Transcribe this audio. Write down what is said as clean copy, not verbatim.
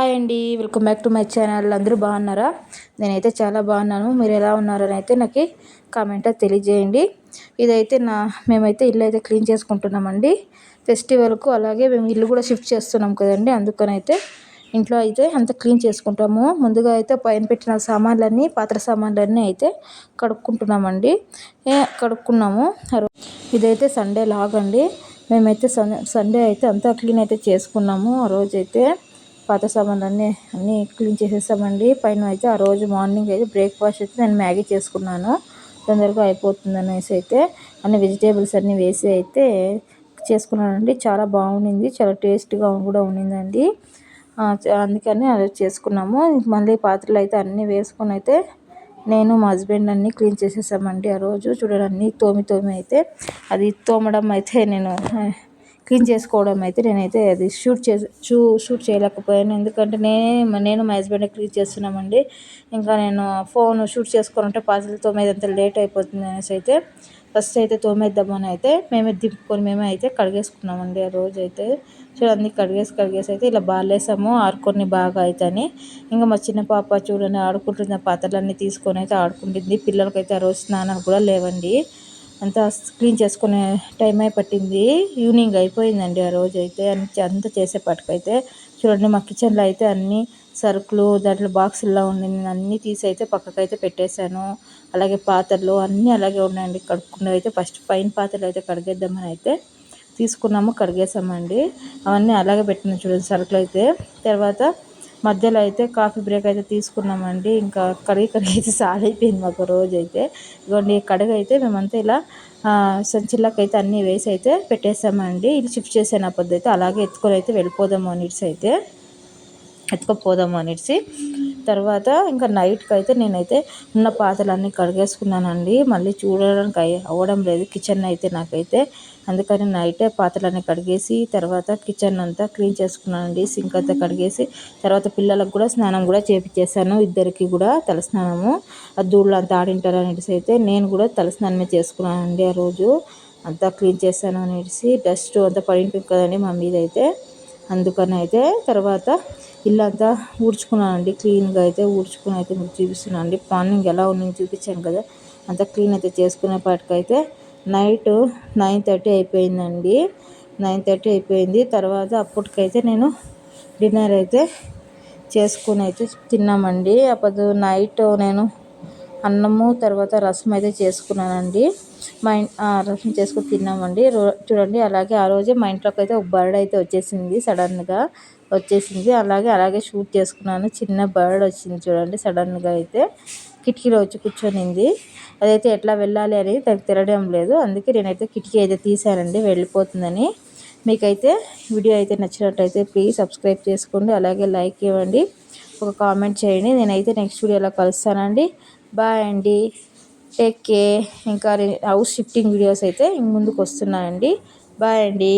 Hi అండి, welcome back to my channel. అందరూ బాగున్నారా? నేనైతే చాలా బాగున్నాను. మీరు ఎలా ఉన్నారని అయితే నాకు కామెంట్లో తెలియజేయండి. ఇదైతే మేమైతే ఇల్లు అయితే క్లీన్ చేసుకుంటున్నామండి ఫెస్టివల్కు. అలాగే మేము ఇల్లు కూడా షిఫ్ట్ చేస్తున్నాం కదండి, అందుకనైతే ఇంట్లో అయితే అంతా క్లీన్ చేసుకుంటాము. ముందుగా అయితే పైన పెట్టిన సామాన్లన్నీ, పాత్ర సామాన్లన్నీ అయితే కడుక్కుంటున్నామండి. కడుక్కున్నాము. ఇదైతే సండే లాగండి. మేమైతే సండే అయితే అంతా క్లీన్ అయితే చేసుకున్నాము. ఆ రోజైతే పాత సామాన్లు అన్నీ క్లీన్ చేసేసామండి. పైన అయితే ఆ రోజు మార్నింగ్ అయితే బ్రేక్ఫాస్ట్ అయితే నేను మ్యాగీ చేసుకున్నాను, తొందరగా అయిపోతుంది అనేసి అయితే అన్ని వెజిటేబుల్స్ అన్నీ వేసి అయితే చేసుకున్నానండి. చాలా బాగుండింది, చాలా టేస్ట్గా కూడా ఉండిందండి. అందుకని అది చేసుకున్నాము. మళ్ళీ పాత్రలు అయితే అన్నీ వేసుకొని అయితే నేను మా హస్బెండ్ అన్నీ క్లీన్ చేసేసామండి. ఆ రోజు చూడండి, అన్నీ తోమి అయితే అది తోమడం అయితే నేను క్లీన్ చేసుకోవడం అయితే నేనైతే అది షూట్ చేయలేకపోయాను. ఎందుకంటే నేను మా హస్బెండ్ క్లీన్ చేస్తున్నామండి. ఇంకా నేను ఫోన్ షూట్ చేసుకోవాలంటే పాత్రలు తోమేదంతా లేట్ అయిపోతుంది అనేసి అయితే ఫస్ట్ అయితే తోమేద్దామని అయితే మేమే అయితే కడిగేసుకున్నామండి. ఆ రోజు అయితే చూడండి, కడిగేసి అయితే ఇలా బాలేసాము ఆడుకొని బాగా అయితే అని. ఇంకా మా చిన్న పాప చూడండి ఆడుకుంటున్న పాత్రలన్నీ తీసుకొని అయితే ఆడుకుంటుంది. పిల్లలకైతే ఆ రోజు స్నానాలు కూడా లేవండి. అంతా క్లీన్ చేసుకునే టైం పట్టింది. ఈవినింగ్ అయిపోయిందండి ఆ రోజు అయితే. అంతా చేసేపాటికైతే చూడండి, మా కిచెన్లో అయితే అన్ని సరుకులు దాంట్లో బాక్సుల్లో ఉండింది అన్నీ తీసి అయితే పక్కకైతే పెట్టేశాను. అలాగే పాత్రలు అన్నీ అలాగే ఉన్నాయండి. కడుక్కున్నవి అయితే ఫస్ట్ పైన పాత్రలు అయితే కడిగేద్దామని అయితే తీసుకున్నాము, కడిగేసామండి. అవన్నీ అలాగే పెట్టిన చూడండి సరుకులు అయితే. తర్వాత మధ్యలో అయితే కాఫీ బ్రేక్ అయితే తీసుకున్నామండి. ఇంకా కడిగి అయితే సాలైపోయింది మాకు రోజు అయితే. ఇదిగోండి కడుగు అయితే మేమంతా ఇలా సంచిలోకి అయితే అన్నీ వేసి అయితే పెట్టేసామండి. ఇది షిఫ్ట్ చేసిన పద్ధతి. అలాగే ఎత్తుకుపోదాము అనేసి తర్వాత ఇంకా నైట్కి అయితే నేనైతే ఉన్న పాత్రలన్నీ కడిగేసుకున్నానండి. మళ్ళీ చూడడానికి అవ్వడం లేదు కిచెన్ అయితే నాకైతే. అందుకని నైటే పాత్రలన్నీ కడిగేసి తర్వాత కిచెన్ అంతా క్లీన్ చేసుకున్నానండి. సింక్ అంతా కడిగేసి తర్వాత పిల్లలకు కూడా స్నానం కూడా చేపించేసాను, ఇద్దరికి కూడా తలస్నానము. ఆ ధూళి అంతా ఆడింటారు అనేసి అయితే నేను కూడా తలస్నానమే చేసుకున్నానండి. ఆ రోజు అంతా క్లీన్ చేశాను అనేసి. డస్ట్ అంతా పడి ఉంటుంది కదండి మా మీద అయితే, అందుకని అయితే తర్వాత ఇల్లంతా ఊడ్చుకున్నానండి. క్లీన్గా అయితే ఊడ్చుకుని అయితే మీకు చూపిస్తున్నాను అండి. మార్నింగ్ ఎలా ఉందని చూపించాను కదా, అంతా క్లీన్ అయితే చేసుకునేపాటికైతే నైట్ 9:30 అయిపోయిందండి. 9:30 అయిపోయింది. తర్వాత అప్పటికైతే నేను డిన్నర్ అయితే చేసుకుని అయితే తిన్నామండి. అప్పుడు నైట్ నేను అన్నము తర్వాత రసం అయితే చేసుకున్నానండి. రసం చేసుకుని తిన్నామండి. చూడండి, అలాగే ఆ రోజే మా ఇంట్లోకి అయితే ఒక బర్డ్ అయితే వచ్చేసింది, సడన్గా వచ్చేసింది. అలాగే షూట్ చేసుకున్నాను. చిన్న బర్డ్ వచ్చింది చూడండి, సడన్గా అయితే కిటికీలో వచ్చి కూర్చొనింది. అదైతే ఎట్లా వెళ్ళాలి అనేది దానికి తిరగడం లేదు, అందుకే నేనైతే కిటికీ అయితే తీసానండి వెళ్ళిపోతుందని. మీకైతే వీడియో అయితే నచ్చినట్టయితే ప్లీజ్ సబ్స్క్రైబ్ చేసుకోండి, అలాగే లైక్ ఇవ్వండి, ఒక కామెంట్ చేయండి. నేనైతే నెక్స్ట్ వీడియోలో కలుస్తానండి. బాయ్ అండి, టేక్ కేర్. ఇంకా హౌస్ షిఫ్టింగ్ వీడియోస్ అయితే ముందుకు వస్తున్నాయండి. బాయ్ అండి.